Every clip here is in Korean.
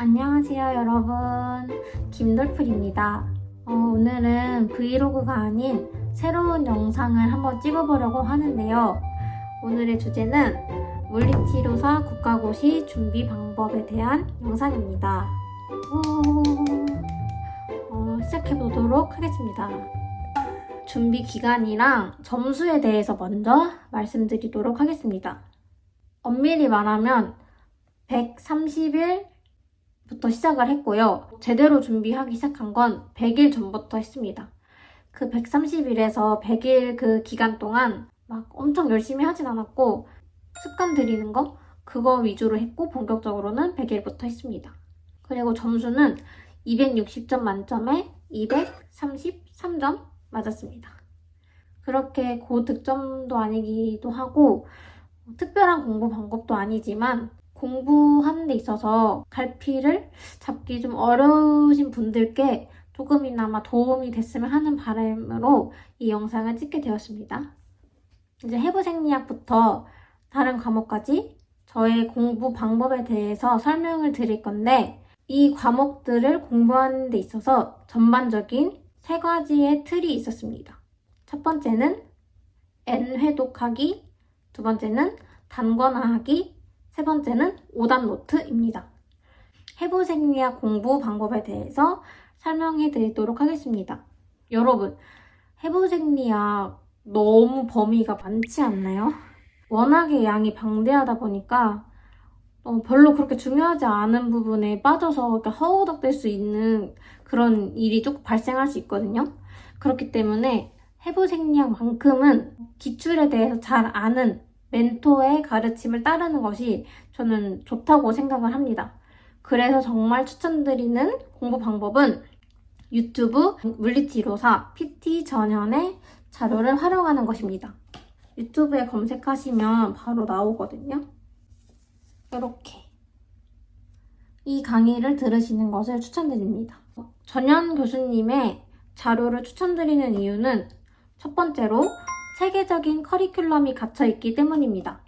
안녕하세요 여러분, 김돌풀입니다. 오늘은 브이로그가 아닌 새로운 영상을 한번 찍어보려고 하는데요. 오늘의 주제는 물리치료사 국가고시 준비 방법에 대한 영상입니다. 시작해보도록 하겠습니다. 준비 기간이랑 점수에 대해서 먼저 말씀드리도록 하겠습니다. 엄밀히 말하면 130일 부터 시작을 했고요. 제대로 준비하기 시작한 건 100일 전부터 했습니다. 그 130일에서 100일 그 기간 동안 막 엄청 열심히 하진 않았고 습관 들이는 거 그거 위주로 했고 본격적으로는 100일부터 했습니다. 그리고 점수는 260점 만점에 233점 맞았습니다. 그렇게 고득점도 아니기도 하고 특별한 공부 방법도 아니지만 공부하는 데 있어서 갈피를 잡기 좀 어려우신 분들께 조금이나마 도움이 됐으면 하는 바람으로 이 영상을 찍게 되었습니다. 이제 해부생리학부터 다른 과목까지 저의 공부 방법에 대해서 설명을 드릴 건데 이 과목들을 공부하는 데 있어서 전반적인 세 가지의 틀이 있었습니다. 첫 번째는 N회독하기, 두 번째는 단권화하기, 세 번째는 오답 노트입니다. 해부생리학 공부 방법에 대해서 설명해 드리도록 하겠습니다. 여러분, 해부생리학 너무 범위가 많지 않나요? 워낙에 양이 방대하다 보니까 별로 그렇게 중요하지 않은 부분에 빠져서 허우적될 수 있는 그런 일이 조금 발생할 수 있거든요. 그렇기 때문에 해부생리학만큼은 기출에 대해서 잘 아는 멘토의 가르침을 따르는 것이 저는 좋다고 생각을 합니다. 그래서 정말 추천드리는 공부 방법은 유튜브 물리치료사 PT 전현의 자료를 활용하는 것입니다. 유튜브에 검색하시면 바로 나오거든요. 이렇게 이 강의를 들으시는 것을 추천드립니다. 전현 교수님의 자료를 추천드리는 이유는 첫 번째로 체계적인 커리큘럼이 갇혀있기 때문입니다.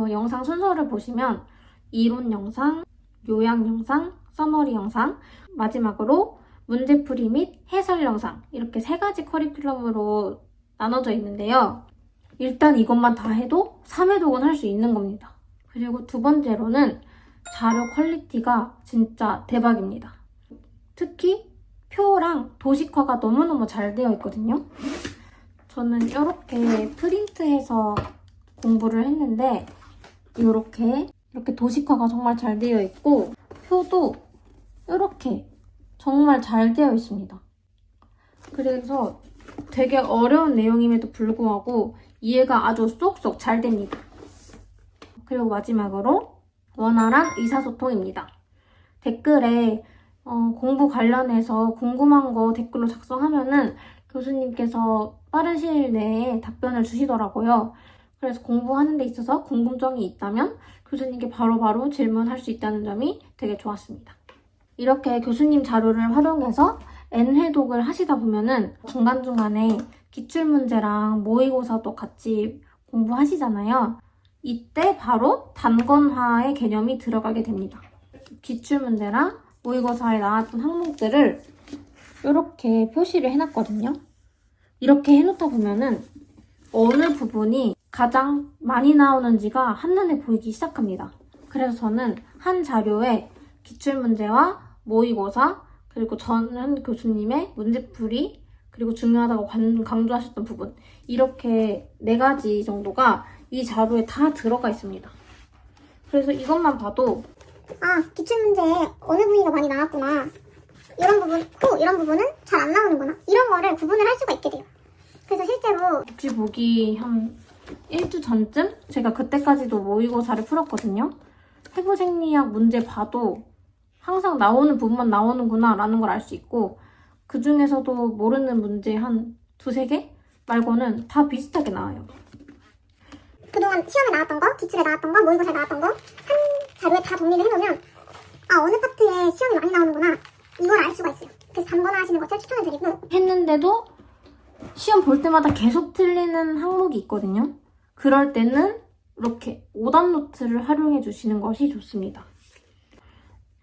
영상 순서를 보시면 이론 영상, 요약 영상, 서머리 영상, 마지막으로 문제풀이 및 해설 영상 이렇게 세 가지 커리큘럼으로 나눠져 있는데요. 일단 이것만 다 해도 3회독은 할 수 있는 겁니다. 그리고 두 번째로는 자료 퀄리티가 진짜 대박입니다. 특히 표랑 도식화가 너무너무 잘 되어 있거든요. 저는 이렇게 프린트해서 공부를 했는데 이렇게 도식화가 정말 잘 되어 있고 표도 이렇게 정말 잘 되어 있습니다. 그래서 되게 어려운 내용임에도 불구하고 이해가 아주 쏙쏙 잘 됩니다. 그리고 마지막으로 원활한 의사소통입니다. 댓글에 공부 관련해서 궁금한 거 댓글로 작성하면은 교수님께서 빠른 시일 내에 답변을 주시더라고요. 그래서 공부하는 데 있어서 궁금증이 있다면 교수님께 바로바로 질문할 수 있다는 점이 되게 좋았습니다. 이렇게 교수님 자료를 활용해서 N회독을 하시다 보면은 중간중간에 기출문제랑 모의고사도 같이 공부하시잖아요. 이때 바로 단권화의 개념이 들어가게 됩니다. 기출문제랑 모의고사에 나왔던 항목들을 이렇게 표시를 해놨거든요. 이렇게 해놓다 보면은 어느 부분이 가장 많이 나오는지가 한눈에 보이기 시작합니다. 그래서 저는 한 자료에 기출문제와 모의고사 그리고 전현 교수님의 문제풀이 그리고 중요하다고 강조하셨던 부분 이렇게 4가지 정도가 이 자료에 다 들어가 있습니다. 그래서 이것만 봐도 기출문제에 어느 부위가 많이 나왔구나, 이런 부분, 이런 부분은 잘 안 나오는구나, 이런 거를 구분을 할 수가 있게 돼요. 그래서 실제로 복지 보기 한 일주 전쯤 제가 그때까지도 모의고사를 풀었거든요. 해부생리학 문제 봐도 항상 나오는 부분만 나오는구나 라는 걸 알 수 있고 그 중에서도 모르는 문제 한 2-3개 말고는 다 비슷하게 나와요. 그동안 시험에 나왔던 거, 기출에 나왔던 거, 모의고사에 나왔던 거 한 자료에 다 정리를 해놓으면 어느 파트에 시험이 많이 나오는구나, 이걸 알 수가 있어요. 그래서 단권화 하시는 것을 추천해드리고, 했는데도 시험 볼 때마다 계속 틀리는 항목이 있거든요. 그럴 때는 이렇게 오답 노트를 활용해 주시는 것이 좋습니다.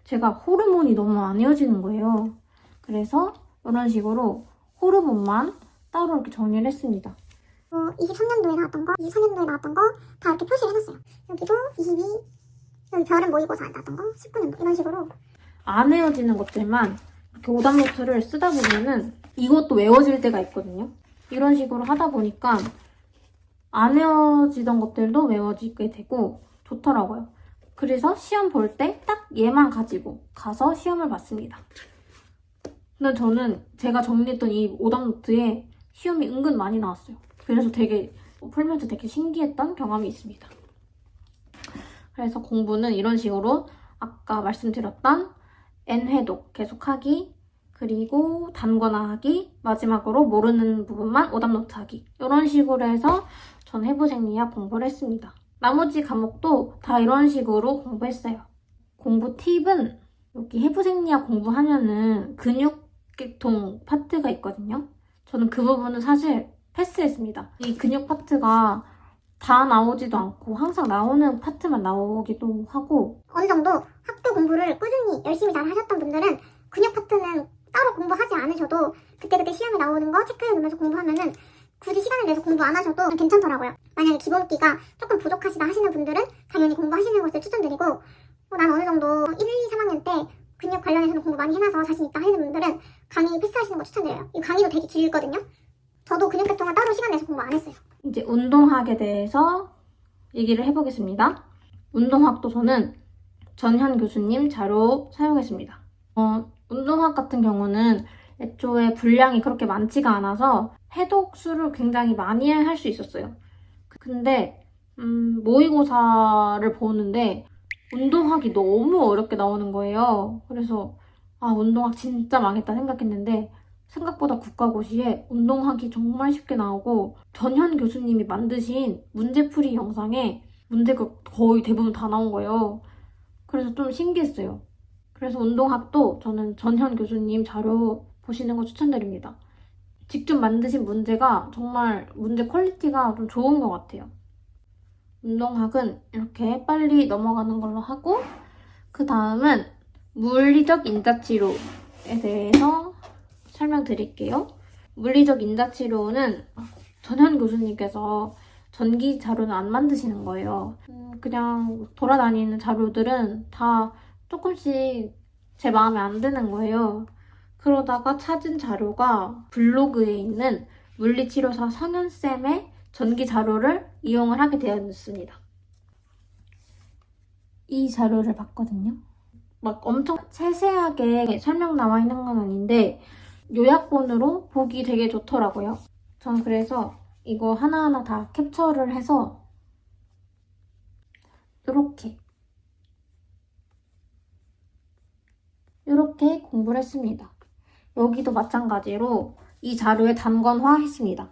제가 호르몬이 너무 안 이어지는 거예요. 그래서 이런 식으로 호르몬만 따로 이렇게 정리를 했습니다. 23년도에 나왔던 거, 24년도에 나왔던 거 다 이렇게 표시를 해놨어요. 여기도 22, 여기 별은 모의고사 나왔던 거, 19년도 이런 식으로. 안 외워지는 것들만 이렇게 오답노트를 쓰다 보면은 이것도 외워질 때가 있거든요. 이런 식으로 하다 보니까 안 외워지던 것들도 외워지게 되고 좋더라고요. 그래서 시험 볼 때 딱 얘만 가지고 가서 시험을 봤습니다. 근데 저는 제가 정리했던 이 오답노트에 시험이 은근 많이 나왔어요. 그래서 되게 풀면서 되게 신기했던 경험이 있습니다. 그래서 공부는 이런 식으로 아까 말씀드렸던 N회독 계속하기, 그리고 단거나 하기, 마지막으로 모르는 부분만 오답노트 하기, 이런 식으로 해서 전 해부생리학 공부를 했습니다. 나머지 과목도 다 이런 식으로 공부했어요. 공부 팁은 여기 해부생리학 공부하면은 근육계통 파트가 있거든요. 저는 그 부분은 사실 패스했습니다. 이 근육 파트가 다 나오지도 않고 항상 나오는 파트만 나오기도 하고, 어느 정도 학교 공부를 꾸준히 열심히 잘 하셨던 분들은 근육 파트는 따로 공부하지 않으셔도 그때그때 시험에 나오는 거 체크해 놓으면서 공부하면은 굳이 시간을 내서 공부 안 하셔도 괜찮더라고요. 만약에 기본기가 조금 부족하시다 하시는 분들은 당연히 공부하시는 것을 추천드리고, 난 어느 정도 1, 2, 3학년 때 근육 관련해서는 공부 많이 해놔서 자신 있다 하시는 분들은 강의 패스하시는 거 추천드려요. 이 강의도 되게 길거든요. 저도 근육계통을 따로 시간 내서 공부 안 했어요. 이제 운동학에 대해서 얘기를 해보겠습니다. 운동학도 저는 전현 교수님 자료 사용했습니다. 운동학 같은 경우는 애초에 분량이 그렇게 많지가 않아서 해독 수를 굉장히 많이 할 수 있었어요. 근데 모의고사를 보는데 운동학이 너무 어렵게 나오는 거예요. 그래서 운동학 진짜 망했다 생각했는데 생각보다 국가고시에 운동학이 정말 쉽게 나오고 전현 교수님이 만드신 문제풀이 영상에 문제가 거의 대부분 다 나온 거예요. 그래서 좀 신기했어요. 그래서 운동학도 저는 전현 교수님 자료 보시는 거 추천드립니다. 직접 만드신 문제가 정말 문제 퀄리티가 좀 좋은 것 같아요. 운동학은 이렇게 빨리 넘어가는 걸로 하고, 그 다음은 물리적 인자치료에 대해서 설명드릴게요. 물리적 인자치료는 전현 교수님께서 전기 자료는 안 만드시는 거예요. 그냥 돌아다니는 자료들은 다 조금씩 제 마음에 안 드는 거예요. 그러다가 찾은 자료가 블로그에 있는 물리치료사 성현쌤의 전기 자료를 이용을 하게 되었습니다. 이 자료를 봤거든요. 막 엄청 세세하게 설명 나와 있는 건 아닌데 요약본으로 보기 되게 좋더라고요. 저는 그래서 이거 하나하나 다 캡처를 해서 이렇게 공부를 했습니다. 여기도 마찬가지로 이 자료에 단권화했습니다.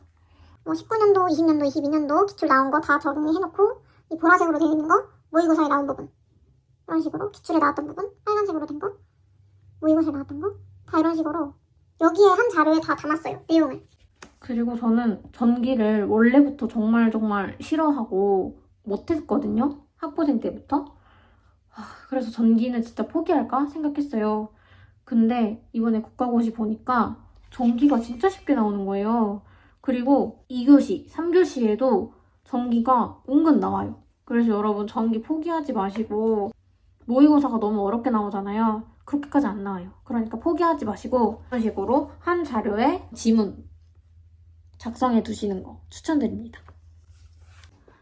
19년도, 20년도, 22년도 기출 나온 거 다 정리해놓고 이 보라색으로 되어 있는 거 모의고사에 나온 부분, 이런 식으로 기출에 나왔던 부분, 빨간색으로 된 거, 모의고사에 나왔던 거, 다 이런 식으로 여기에 한 자료에 다 담았어요, 내용을. 그리고 저는 전기를 원래부터 정말 싫어하고 못했거든요. 학부생 때부터. 그래서 전기는 진짜 포기할까 생각했어요. 근데 이번에 국가고시 보니까 전기가 진짜 쉽게 나오는 거예요. 그리고 2교시, 3교시에도 전기가 은근 나와요. 그래서 여러분 전기 포기하지 마시고, 모의고사가 너무 어렵게 나오잖아요. 그렇게까지 안 나와요. 그러니까 포기하지 마시고 이런 식으로 한 자료에 지문 작성해 두시는 거 추천드립니다.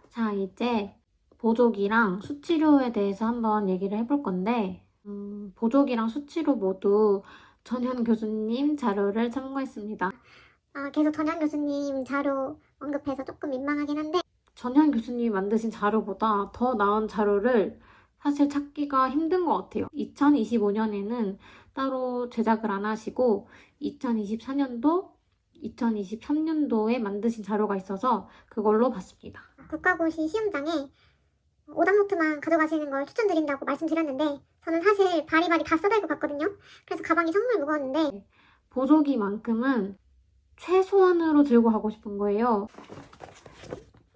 자, 이제 보조기랑 수치료에 대해서 한번 얘기를 해볼 건데, 보조기랑 수치료 모두 전현 교수님 자료를 참고했습니다. 계속 전현 교수님 자료 언급해서 조금 민망하긴 한데, 전현 교수님이 만드신 자료보다 더 나은 자료를 사실 찾기가 힘든 것 같아요. 2025년에는 따로 제작을 안 하시고 2024년도, 2023년도에 만드신 자료가 있어서 그걸로 봤습니다. 국가고시 시험장에 오답노트만 가져가시는 걸 추천드린다고 말씀드렸는데, 저는 사실 바리바리 다 써달고 갔거든요. 그래서 가방이 정말 무거웠는데 보조기만큼은 최소한으로 들고 가고 싶은 거예요.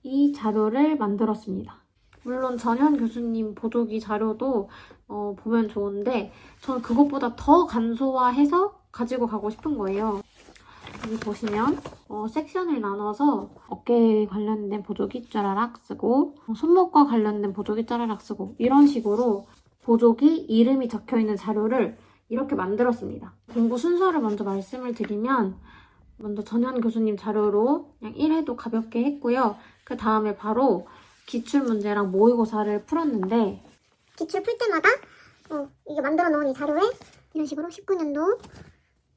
이 자료를 만들었습니다. 물론 전현 교수님 보조기 자료도 보면 좋은데 저는 그것보다 더 간소화해서 가지고 가고 싶은 거예요. 여기 보시면 섹션을 나눠서 어깨 관련된 보조기 짜라락 쓰고 손목과 관련된 보조기 짜라락 쓰고 이런 식으로 보조기 이름이 적혀있는 자료를 이렇게 만들었습니다. 공부 순서를 먼저 말씀을 드리면 먼저 전현 교수님 자료로 그냥 1회도 가볍게 했고요. 그 다음에 바로 기출문제랑 모의고사를 풀었는데 기출 풀 때마다 이게 만들어 놓은 이 자료에 이런 식으로 19년도,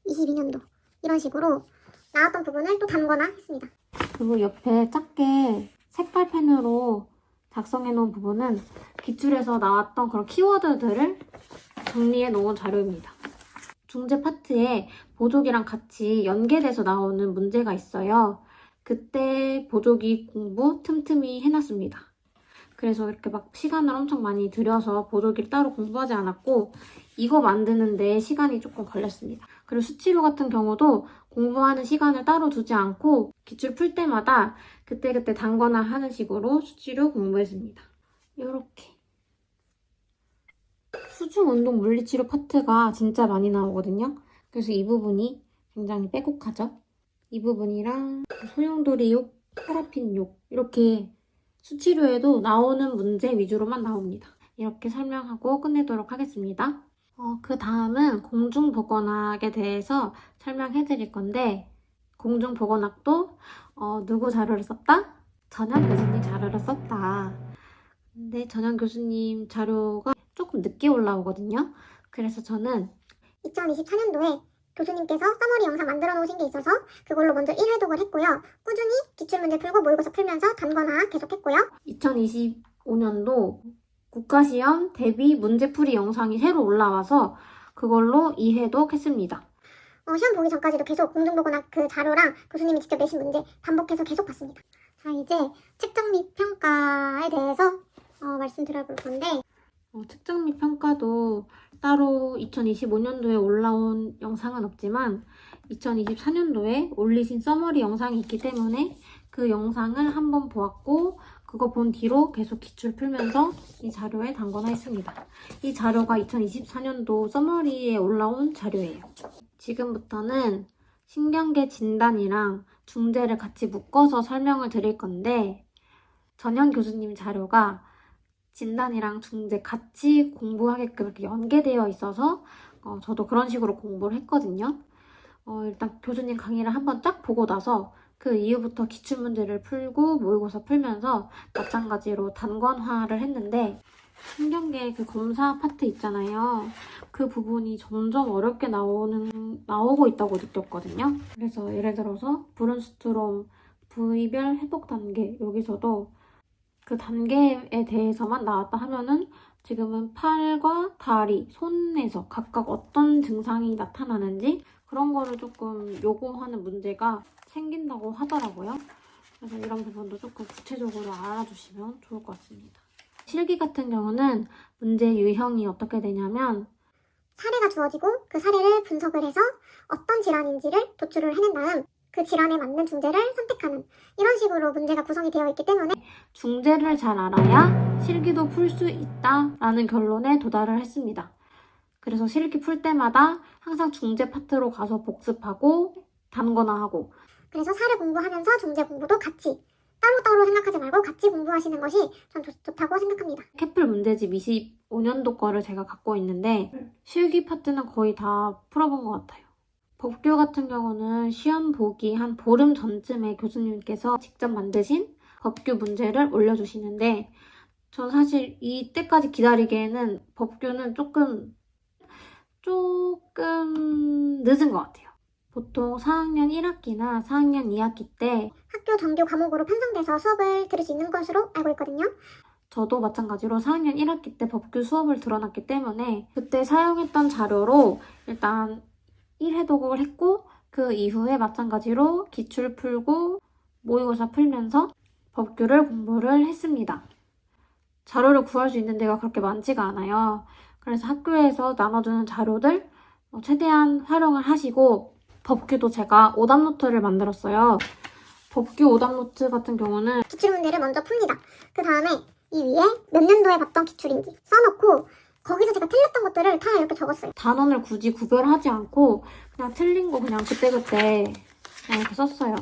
22년도 이런 식으로 나왔던 부분을 또 담거나 했습니다. 그리고 옆에 작게 색깔펜으로 작성해 놓은 부분은 기출에서 나왔던 그런 키워드들을 정리해 놓은 자료입니다. 중재 파트에 보조기랑 같이 연계돼서 나오는 문제가 있어요. 그때 보조기 공부 틈틈이 해놨습니다. 그래서 이렇게 막 시간을 엄청 많이 들여서 보조기를 따로 공부하지 않았고 이거 만드는데 시간이 조금 걸렸습니다. 그리고 수치료 같은 경우도 공부하는 시간을 따로 두지 않고 기출 풀 때마다 그때그때 단거나 하는 식으로 수치료 공부했습니다. 이렇게 수중 운동 물리치료 파트가 진짜 많이 나오거든요. 그래서 이 부분이 굉장히 빼곡하죠. 이 부분이랑 소용돌이 욕, 파라핀 욕 이렇게 수치료에도 나오는 문제 위주로만 나옵니다. 이렇게 설명하고 끝내도록 하겠습니다. 그 다음은 공중보건학에 대해서 설명해 드릴 건데 공중보건학도 누구 자료를 썼다? 전현 교수님 자료를 썼다. 근데 전현 교수님 자료가 조금 늦게 올라오거든요. 그래서 저는 2024년도에 교수님께서 서머리 영상 만들어 놓으신 게 있어서 그걸로 먼저 1회독을 했고요. 꾸준히 기출문제 풀고 모의고사 풀면서 단거나 계속했고요. 2025년도 국가시험 대비 문제풀이 영상이 새로 올라와서 그걸로 2회독 했습니다. 시험 보기 전까지도 계속 공중보건학 그 자료랑 교수님이 직접 내신 문제 반복해서 계속 봤습니다. 자, 이제 측정 및 평가에 대해서 말씀드려볼 건데 측정 및 평가도 따로 2025년도에 올라온 영상은 없지만 2024년도에 올리신 서머리 영상이 있기 때문에 그 영상을 한번 보았고 그거 본 뒤로 계속 기출 풀면서 이 자료에 담거나 했습니다. 이 자료가 2024년도 서머리에 올라온 자료예요. 지금부터는 신경계 진단이랑 중재를 같이 묶어서 설명을 드릴 건데 전현 교수님 자료가 진단이랑 중재 같이 공부하게끔 이렇게 연계되어 있어서 저도 그런 식으로 공부를 했거든요. 일단 교수님 강의를 한번 쫙 보고 나서 그 이후부터 기출문제를 풀고 모의고사 풀면서 마찬가지로 단권화를 했는데 신경계 그 검사 파트 있잖아요. 그 부분이 점점 어렵게 나오고 있다고 느꼈거든요. 그래서 예를 들어서 브룬스트롬 부위별 회복 단계 여기서도 그 단계에 대해서만 나왔다 하면은 지금은 팔과 다리, 손에서 각각 어떤 증상이 나타나는지 그런 거를 조금 요구하는 문제가 생긴다고 하더라고요. 그래서 이런 부분도 조금 구체적으로 알아주시면 좋을 것 같습니다. 실기 같은 경우는 문제 유형이 어떻게 되냐면 사례가 주어지고 그 사례를 분석을 해서 어떤 질환인지를 도출을 해낸 다음 그 질환에 맞는 중재를 선택하는 이런 식으로 문제가 구성이 되어 있기 때문에 중재를 잘 알아야 실기도 풀 수 있다라는 결론에 도달을 했습니다. 그래서 실기 풀 때마다 항상 중재 파트로 가서 복습하고 단거나 하고 그래서 사례 공부하면서 중재 공부도 같이 따로따로 생각하지 말고 같이 공부하시는 것이 전 좋다고 생각합니다. 캐플 문제집 25년도 거를 제가 갖고 있는데 실기 파트는 거의 다 풀어본 것 같아요. 법규 같은 경우는 시험 보기 한 보름 전쯤에 교수님께서 직접 만드신 법규 문제를 올려주시는데 전 사실 이때까지 기다리기에는 법규는 조금 늦은 것 같아요. 보통 4학년 1학기나 4학년 2학기 때 학교 정규 과목으로 편성돼서 수업을 들을 수 있는 것으로 알고 있거든요. 저도 마찬가지로 4학년 1학기 때 법규 수업을 들어놨기 때문에 그때 사용했던 자료로 일단 1회독을 했고 그 이후에 마찬가지로 기출 풀고 모의고사 풀면서 법규를 공부를 했습니다. 자료를 구할 수 있는 데가 그렇게 많지가 않아요. 그래서 학교에서 나눠주는 자료들 최대한 활용을 하시고 법규도 제가 오답노트를 만들었어요. 법규 오답노트 같은 경우는 기출문제를 먼저 풉니다. 그 다음에 이 위에 몇 년도에 봤던 기출인지 써놓고 거기서 제가 틀렸던 것들을 다 이렇게 적었어요. 단원을 굳이 구별하지 않고 그냥 틀린 거 그냥 그때그때 그냥 이렇게 썼어요.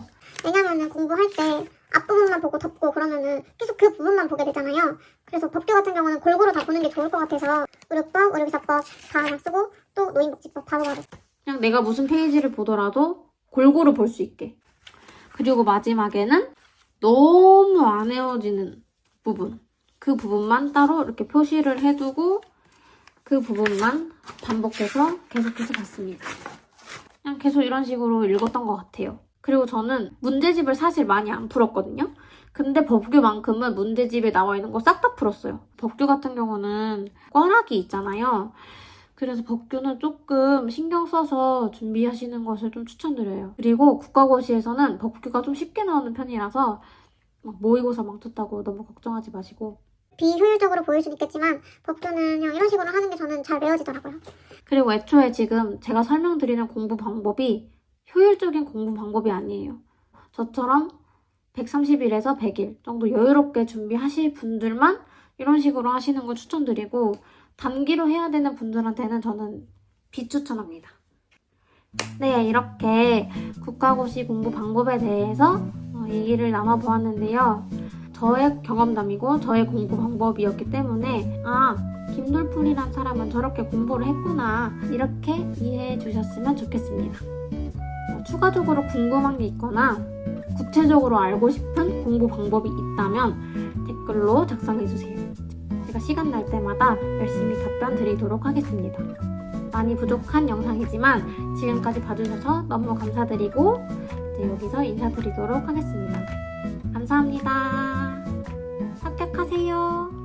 왜냐면은 공부할 때 앞부분만 보고 덮고 그러면은 계속 그 부분만 보게 되잖아요. 그래서 법규 같은 경우는 골고루 다 보는 게 좋을 것 같아서 의료법, 의료기사법 다 그냥 쓰고 또 노인복지법 바로바로. 그냥 내가 무슨 페이지를 보더라도 골고루 볼 수 있게. 그리고 마지막에는 너무 안 외워지는 부분. 그 부분만 따로 이렇게 표시를 해두고 그 부분만 반복해서 계속해서 봤습니다. 그냥 계속 이런 식으로 읽었던 것 같아요. 그리고 저는 문제집을 사실 많이 안 풀었거든요. 근데 법규만큼은 문제집에 나와 있는 거 싹 다 풀었어요. 법규 같은 경우는 꽈락이 있잖아요. 그래서 법규는 조금 신경 써서 준비하시는 것을 좀 추천드려요. 그리고 국가고시에서는 법규가 좀 쉽게 나오는 편이라서 막 모의고사 망쳤다고 너무 걱정하지 마시고. 비효율적으로 보일 수는 있겠지만 법규는 그냥 이런 식으로 하는 게 저는 잘 외워지더라고요. 그리고 애초에 지금 제가 설명드리는 공부 방법이 효율적인 공부 방법이 아니에요. 저처럼 130일에서 100일 정도 여유롭게 준비하실 분들만 이런 식으로 하시는 걸 추천드리고 단기로 해야 되는 분들한테는 저는 비추천합니다. 네, 이렇게 국가고시 공부 방법에 대해서 얘기를 나눠보았는데요. 저의 경험담이고 저의 공부 방법이었기 때문에 김돌풀이란 사람은 저렇게 공부를 했구나 이렇게 이해해 주셨으면 좋겠습니다. 추가적으로 궁금한 게 있거나 구체적으로 알고 싶은 공부 방법이 있다면 댓글로 작성해주세요. 제가 시간 날 때마다 열심히 답변 드리도록 하겠습니다. 많이 부족한 영상이지만 지금까지 봐주셔서 너무 감사드리고 이제 여기서 인사드리도록 하겠습니다. 감사합니다. 합격하세요.